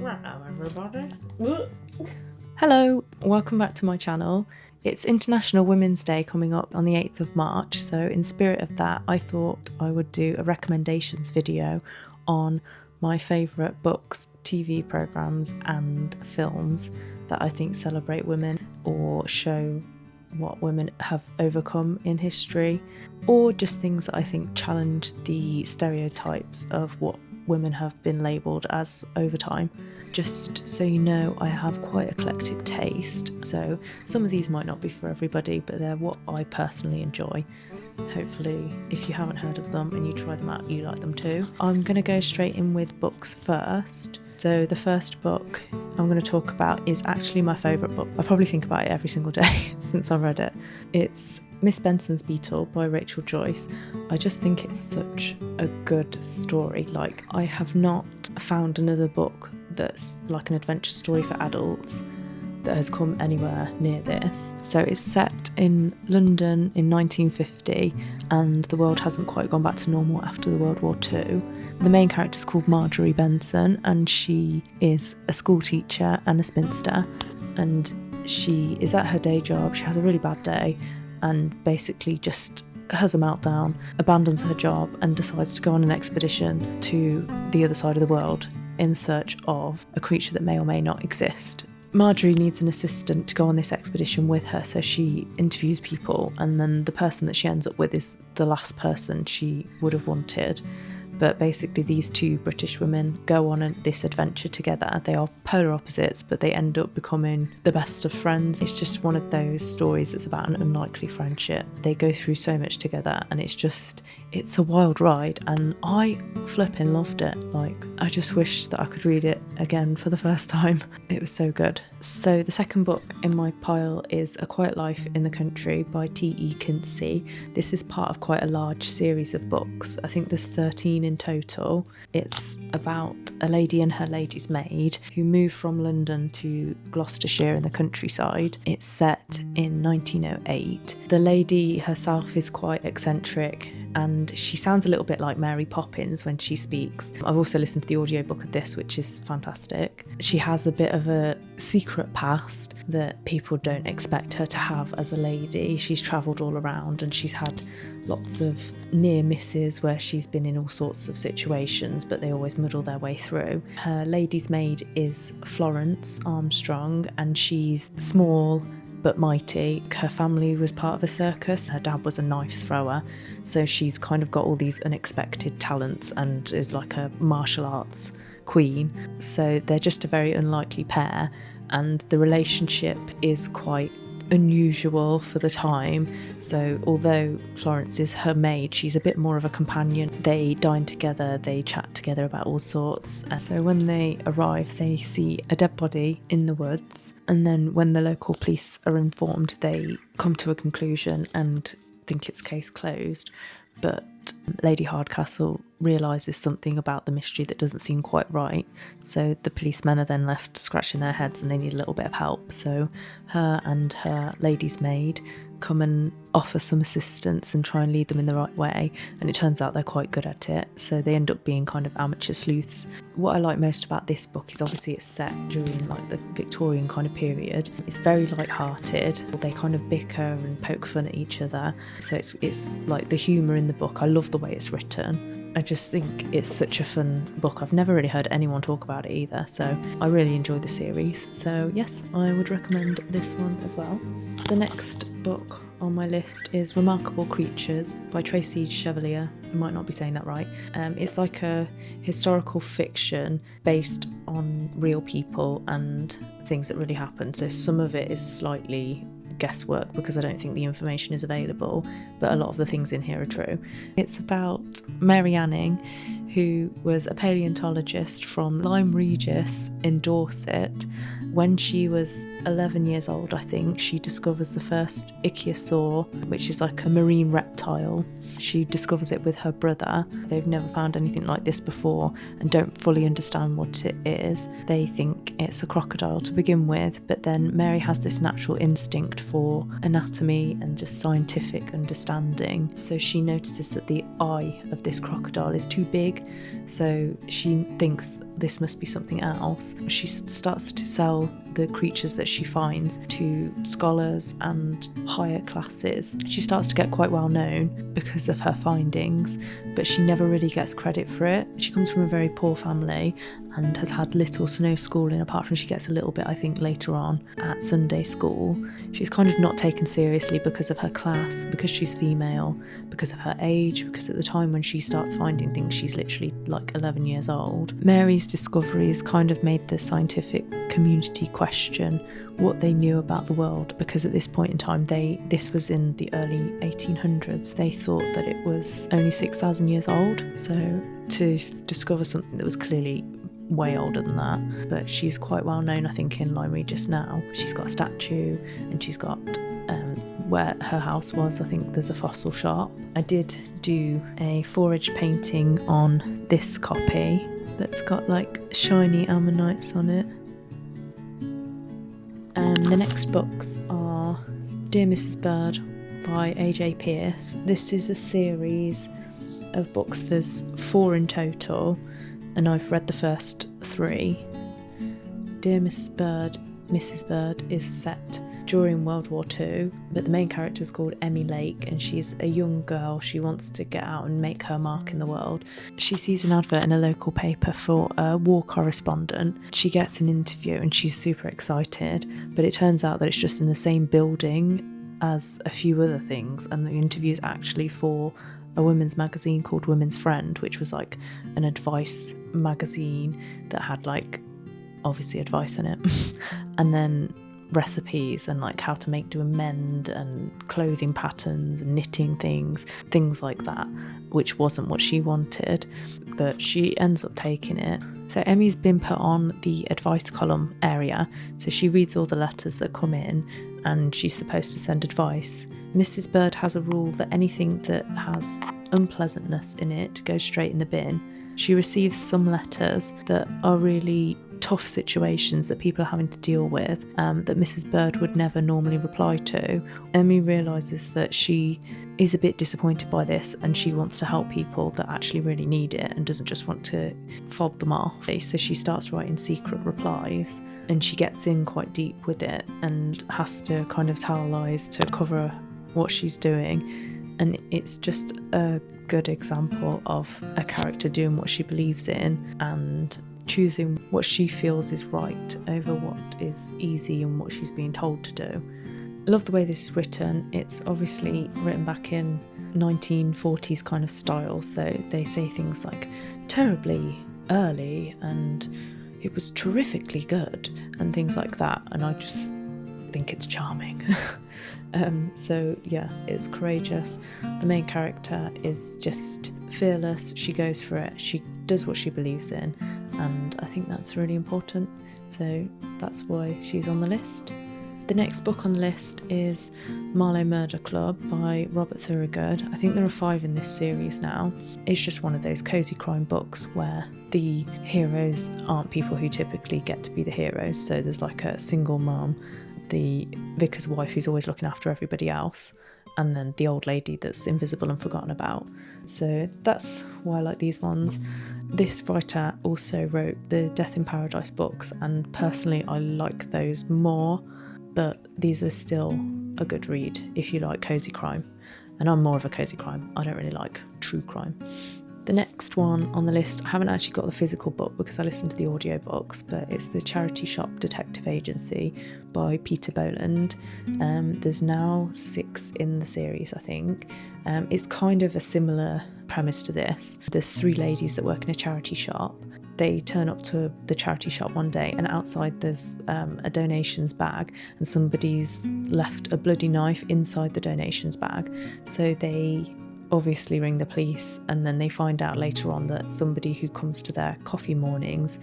Hello everybody. Hello, welcome back to my channel. It's International Women's Day coming up on the 8th of March, so in spirit of that I thought I would do a recommendations video on my favourite books, TV programmes and films that I think celebrate women or show what women have overcome in history, or just things that I think challenge the stereotypes of what women have been labelled as over time. Just so you know, I have quite eclectic taste, so some of these might not be for everybody, but they're what I personally enjoy. Hopefully, if you haven't heard of them and you try them out, you like them too. I'm going to go straight in with books first. So the first book I'm going to talk about is actually my favourite book. I probably think about it every single day since I read it. It's Miss Benson's Beetle by Rachel Joyce. I just think it's such a good story. Like, I have not found another book that's like an adventure story for adults that has come anywhere near this. So it's set in London in 1950 and the world hasn't quite gone back to normal after the World War II. The main character is called Marjorie Benson and she is a school teacher and a spinster, and she is at her day job. She has a really bad day and basically just has a meltdown, abandons her job and decides to go on an expedition to the other side of the world in search of a creature that may or may not exist. Marjorie needs an assistant to go on this expedition with her, so she interviews people, and then the person that she ends up with is the last person she would have wanted. But basically these two British women go on this adventure together. They are polar opposites, but they end up becoming the best of friends. It's just one of those stories that's about an unlikely friendship. They go through so much together and it's a wild ride, and I flipping loved it. Like, I just wish that I could read it again for the first time. It was so good. So the second book in my pile is A Quiet Life in the Country by T.E. Kinsey. This is part of quite a large series of books. I think there's 13 in total. It's about a lady and her lady's maid who move from London to Gloucestershire in the countryside. It's set in 1908. The lady herself is quite eccentric and she sounds a little bit like Mary Poppins when she speaks. I've also listened to the audiobook of this, which is fantastic. She has a bit of a secret past that people don't expect her to have as a lady. She's travelled all around and she's had lots of near misses where she's been in all sorts of situations, but they always muddle their way through. Her lady's maid is Florence Armstrong and she's small but mighty. Her family was part of a circus. Her dad was a knife thrower, so she's kind of got all these unexpected talents and is like a martial arts queen. So they're just a very unlikely pair, and the relationship is quite unusual for the time. So although Florence is her maid, she's a bit more of a companion. They dine together, they chat together about all sorts. And so when they arrive, they see a dead body in the woods, and then when the local police are informed, they come to a conclusion and think it's case closed. But Lady Hardcastle realises something about the mystery that doesn't seem quite right, so the policemen are then left scratching their heads and they need a little bit of help. So her and her lady's maid come and offer some assistance and try and lead them in the right way, and it turns out they're quite good at it, so they end up being kind of amateur sleuths. What I like most about this book is obviously it's set during like the Victorian kind of period. It's very light-hearted. They kind of bicker and poke fun at each other, so it's like the humour in the book. I love the way it's written. I just think it's such a fun book. I've never really heard anyone talk about it either, so I really enjoy the series. So yes, I would recommend this one as well. The next book on my list is Remarkable Creatures by Tracy Chevalier. I might not be saying that right. It's like a historical fiction based on real people and things that really happened. So some of it is slightly guesswork because I don't think the information is available, but a lot of the things in here are true. It's about Mary Anning, who was a paleontologist from Lyme Regis in Dorset When she was 11 years old, I think, she discovers the first ichthyosaur, which is like a marine reptile. She discovers it with her brother. They've never found anything like this before and don't fully understand what it is. They think it's a crocodile to begin with, but then Mary has this natural instinct for anatomy and just scientific understanding. So she notices that the eye of this crocodile is too big, so she thinks this must be something else. She starts to sell the creatures that she finds to scholars and higher classes. She starts to get quite well known because of her findings, but she never really gets credit for it. She comes from a very poor family and has had little to no schooling, apart from she gets a little bit, I think, later on at Sunday school. She's kind of not taken seriously because of her class, because she's female, because of her age, because at the time when she starts finding things, she's literally like 11 years old. Mary's discoveries kind of made the scientific community question what they knew about the world, because at this point in time, this was in the early 1800s, they thought that it was only 6,000 years old. So to discover something that was clearly way older than that. But she's quite well known, I think, in Lyme Regis now. She's got a statue, and she's got where her house was, I think there's a fossil shop. I did do a forage painting on this copy that's got like shiny ammonites on it. The next books are Dear Mrs. Bird by A.J. Pearce. This is a series of books. There's 4 in total, and I've read the first 3. Dear Mrs. Bird is set during World War II, but the main character is called Emmy Lake, and she's a young girl. She wants to get out and make her mark in the world. She sees an advert in a local paper for a war correspondent. She gets an interview and she's super excited, but it turns out that it's just in the same building as a few other things, and the interview's actually for a women's magazine called Women's Friend, which was like an advice magazine that had like obviously advice in it and then recipes and like how to make, do, and mend, and clothing patterns and knitting things like that, which wasn't what she wanted, but she ends up taking it. So Emmy's been put on the advice column area, so she reads all the letters that come in and she's supposed to send advice. Mrs. Bird has a rule that anything that has unpleasantness in it goes straight in the bin. She receives some letters that are really tough situations that people are having to deal with, that Mrs. Bird would never normally reply to. Emmy realises that she is a bit disappointed by this, and she wants to help people that actually really need it and doesn't just want to fob them off. So she starts writing secret replies, and she gets in quite deep with it and has to kind of tell lies to cover what she's doing. And it's just a good example of a character doing what she believes in and choosing what she feels is right over what is easy and what she's being told to do. I love the way this is written. It's obviously written back in 1940s kind of style, so they say things like terribly early and it was terrifically good and things like that, and I just think it's charming. So yeah, it's courageous. The main character is just fearless. She goes for it. She does what she believes in, and I think that's really important. So that's why she's on the list. The next book on the list is Marlow Murder Club by Robert Thorogood. I think there are 5 in this series now. It's just one of those cosy crime books where the heroes aren't people who typically get to be the heroes. So there's like a single mum, the vicar's wife who's always looking after everybody else, and then the old lady that's invisible and forgotten about. So that's why I like these ones. This writer also wrote the Death in Paradise books, and personally I like those more, but these are still a good read if you like cosy crime. And I'm more of a cosy crime. I don't really like true crime. The next one on the list, I haven't actually got the physical book because I listened to the audiobooks, but it's The Charity Shop Detective Agency by Peter Boland. There's now 6 in the series, I think. It's kind of a similar premise to this. There's 3 ladies that work in a charity shop. They turn up to the charity shop one day, and outside there's a donations bag, and somebody's left a bloody knife inside the donations bag. So they obviously ring the police, and then they find out later on that somebody who comes to their coffee mornings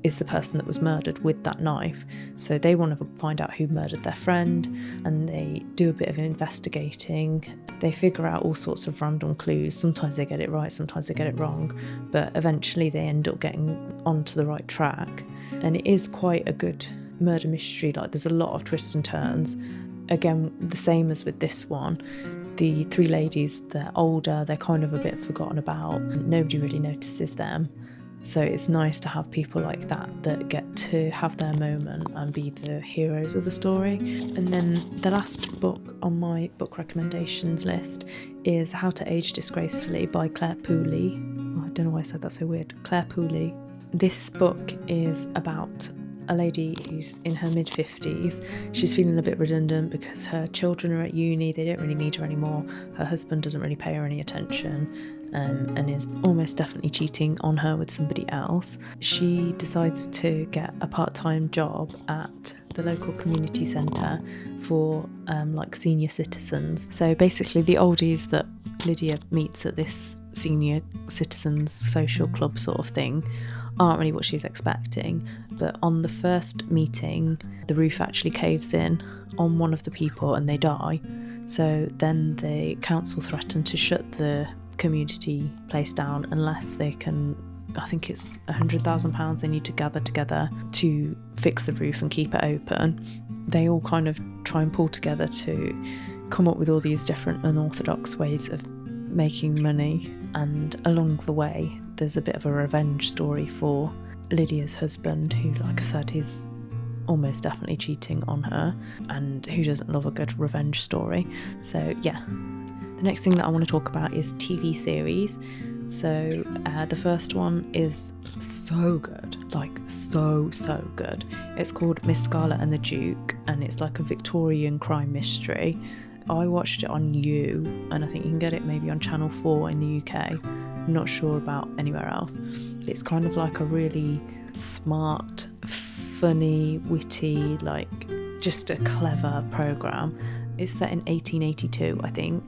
is the person that was murdered with that knife. So they want to find out who murdered their friend, and they do a bit of investigating. They figure out all sorts of random clues. Sometimes they get it right, sometimes they get it wrong, but eventually they end up getting onto the right track. And it is quite a good murder mystery. Like, there's a lot of twists and turns. Again, the same as with this one. The three ladies, they're older, they're kind of a bit forgotten about. Nobody really notices them. So it's nice to have people like that get to have their moment and be the heroes of the story. And then the last book on my book recommendations list is How to Age Disgracefully by Clare Pooley. Oh, I don't know why I said that so weird. Clare Pooley. This book is about a lady who's in her mid-50s. She's feeling a bit redundant because her children are at uni, they don't really need her anymore. Her husband doesn't really pay her any attention, and is almost definitely cheating on her with somebody else. She decides to get a part-time job at the local community centre for like senior citizens. So basically the oldies that Lydia meets at this senior citizens social club sort of thing aren't really what she's expecting, but on the first meeting the roof actually caves in on one of the people and they die. So then the council threaten to shut the community place down unless they can, I think it's £100,000 they need to gather together to fix the roof and keep it open. They all kind of try and pull together to come up with all these different unorthodox ways of making money, and along the way there's a bit of a revenge story for Lydia's husband, who, like I said, is almost definitely cheating on her, and who doesn't love a good revenge story. So yeah, the next thing that I want to talk about is TV series. So the first one is so good, like so good. It's called Miss Scarlet and the Duke, and it's like a Victorian crime mystery. I watched it on You, and I think you can get it maybe on Channel 4 in the UK. I'm not sure about anywhere else. It's kind of like a really smart, funny, witty, like just a clever programme. It's set in 1882, I think.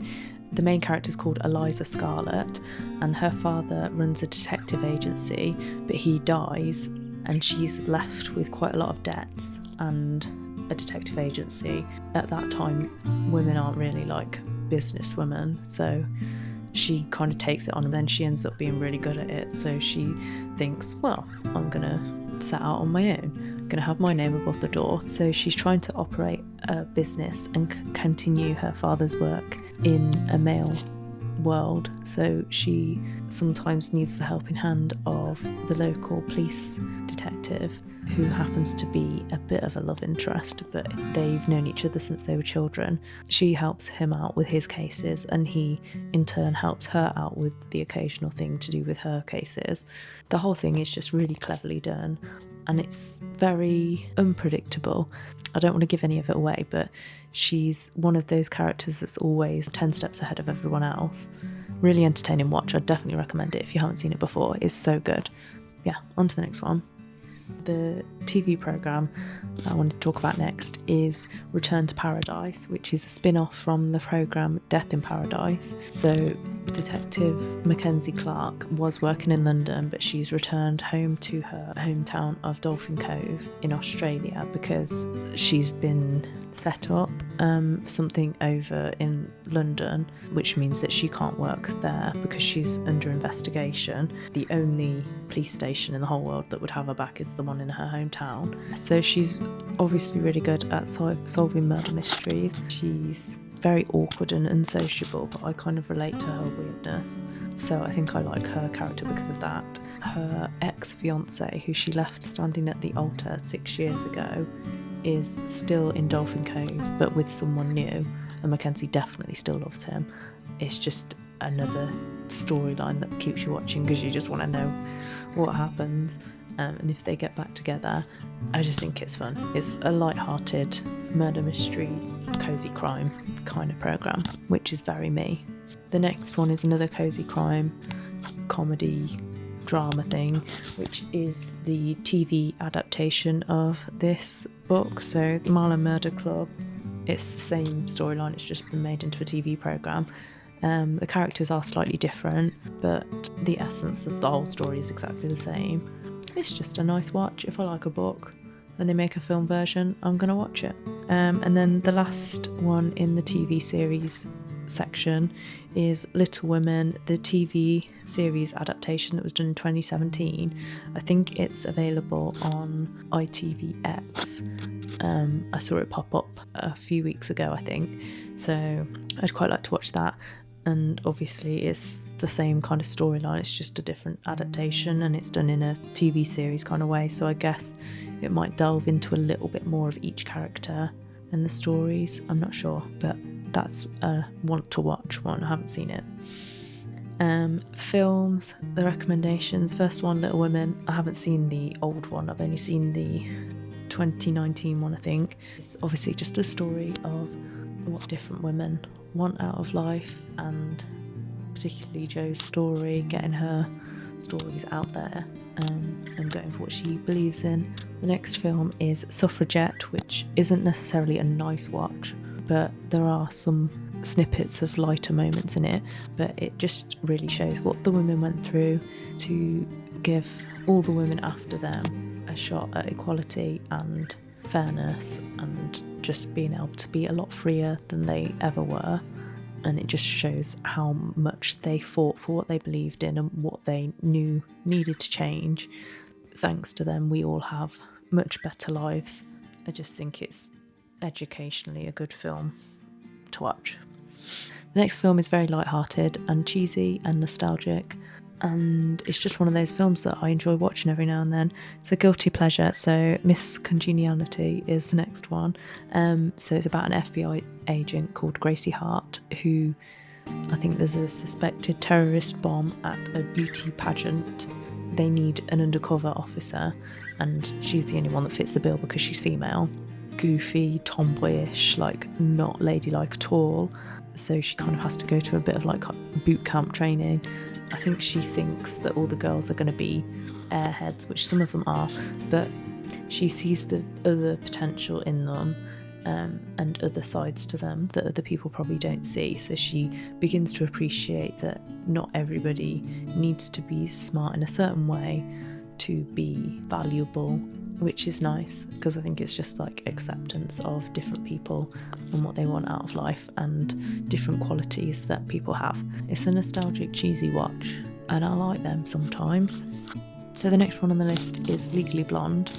The main character is called Eliza Scarlet, and her father runs a detective agency, but he dies, and she's left with quite a lot of debts and a detective agency. At that time, women aren't really like business women, so she kind of takes it on, and then she ends up being really good at it. So she thinks, well, I'm gonna set out on my own, I'm gonna have my name above the door. So she's trying to operate a business and continue her father's work in a male world. So she sometimes needs the helping hand of the local police detective, who happens to be a bit of a love interest, but they've known each other since they were children. She helps him out with his cases, and he in turn helps her out with the occasional thing to do with her cases. The whole thing is just really cleverly done, and it's very unpredictable. I don't want to give any of it away, but she's one of those characters that's always 10 steps ahead of everyone else. Really entertaining watch. I'd definitely recommend it if you haven't seen it before. It's so good. Yeah, on to the next one. The TV programme that I want to talk about next is Return to Paradise, which is a spin-off from the programme Death in Paradise. So Detective Mackenzie Clark was working in London, but she's returned home to her hometown of Dolphin Cove in Australia because she's been set up something over in London, which means that she can't work there because she's under investigation. The only police station in the whole world that would have her back is the one in her hometown. So she's obviously really good at solving murder mysteries. She's very awkward and unsociable, but I kind of relate to her weirdness. So I think I like her character because of that. Her ex-fiance, who she left standing at the altar 6 years ago, is still in Dolphin Cove, but with someone new, and Mackenzie definitely still loves him. It's just another storyline that keeps you watching because you just want to know what happens, and if they get back together. I just think it's fun. It's a light-hearted murder mystery, cosy crime kind of programme, which is very me. The next one is another cosy crime comedy drama thing, which is the TV adaptation of this book. So Marlow Murder Club, it's the same storyline, it's just been made into a TV programme. The characters are slightly different, but the essence of the whole story is exactly the same. it's just a nice watch. If I like a book and they make a film version, I'm going to watch it. And then the last one in the TV series section is Little Women, the TV series adaptation that was done in 2017. I think it's available on ITVX. I saw it pop up a few weeks ago, I think, so I'd quite like to watch that. And obviously it's the same kind of storyline, it's just a different adaptation and it's done in a TV series kind of way, so I guess it might delve into a little bit more of each character and the stories. I'm not sure, but that's a want to watch one. I haven't seen it. Films, the recommendations. First one, Little Women. I haven't seen the old one, I've only seen the 2019 one, I think. It's obviously just a story of what different women want out of life, and particularly Jo's story, getting her stories out there and going for what she believes in. The next film is Suffragette, which isn't necessarily a nice watch, but there are some snippets of lighter moments in it, but it just really shows what the women went through to give all the women after them a shot at equality and fairness, and just being able to be a lot freer than they ever were. And it just shows how much they fought for what they believed in and what they knew needed to change. Thanks to them, we all have much better lives. I just think it's educationally a good film to watch. The next film is very light-hearted and cheesy and nostalgic, and it's just one of those films that I enjoy watching every now and then. It's a guilty pleasure. So Miss Congeniality is the next one. So it's about an FBI agent called Gracie Hart, who, I think there's a suspected terrorist bomb at a beauty pageant. They need an undercover officer, and she's the only one that fits the bill because she's female. Goofy, tomboyish, like not ladylike at all. So she kind of has to go to a bit of like boot camp training. I think she thinks that all the girls are going to be airheads, which some of them are, but she sees the other potential in them, and other sides to them that other people probably don't see. So she begins to appreciate that not everybody needs to be smart in a certain way to be valuable, which is nice, because I think it's just like acceptance of different people and what they want out of life and different qualities that people have. It's a nostalgic, cheesy watch, and I like them sometimes. So the next one on the list is Legally Blonde.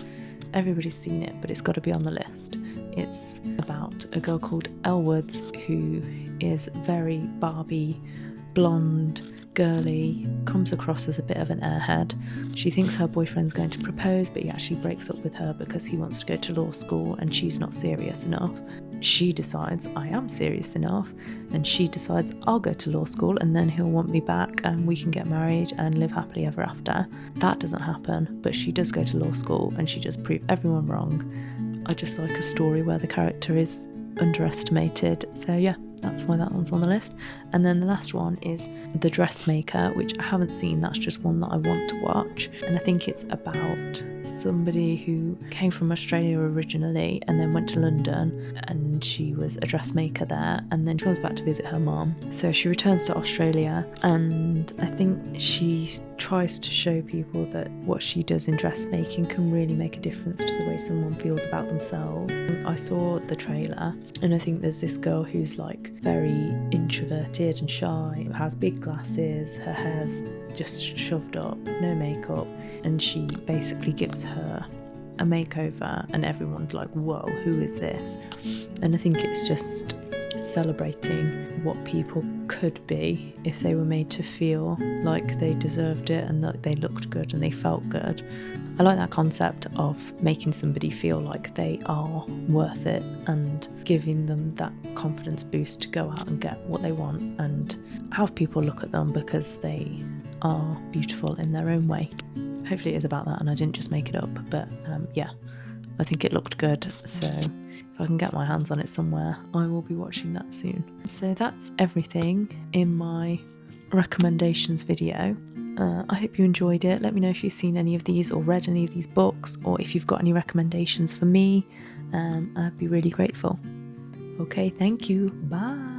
Everybody's seen it, but it's got to be on the list. It's about a girl called Elle Woods who is very Barbie, blonde, girly, comes across as a bit of an airhead. She thinks her boyfriend's going to propose, but he actually breaks up with her because he wants to go to law school and she's not serious enough. She decides, I am serious enough, and she decides, I'll go to law school and then he'll want me back and we can get married and live happily ever after. That doesn't happen, but she does go to law school and she does prove everyone wrong. I just like a story where the character is underestimated, so yeah, that's why that one's on the list. And then the last one is The Dressmaker, which I haven't seen. That's just one that I want to watch, and I think it's about somebody who came from Australia originally and then went to London, and she was a dressmaker there, and then she comes back to visit her mum. So she returns to Australia, and I think she tries to show people that what she does in dressmaking can really make a difference to the way someone feels about themselves. I saw the trailer, and I think there's this girl who's like very introverted and shy, has big glasses, her hair's just shoved up, no makeup, and she basically gives her a makeover and everyone's like, whoa, who is this? And I think it's just celebrating what people could be if they were made to feel like they deserved it and that they looked good and they felt good. I like that concept of making somebody feel like they are worth it and giving them that confidence boost to go out and get what they want and have people look at them because they are beautiful in their own way. Hopefully it is about that and I didn't just make it up, but yeah, I think it looked good, so if I can get my hands on it somewhere, I will be watching that soon. So that's everything in my recommendations video. I hope you enjoyed it. Let me know if you've seen any of these or read any of these books, or if you've got any recommendations for me. I'd be really grateful. Okay, thank you. Bye.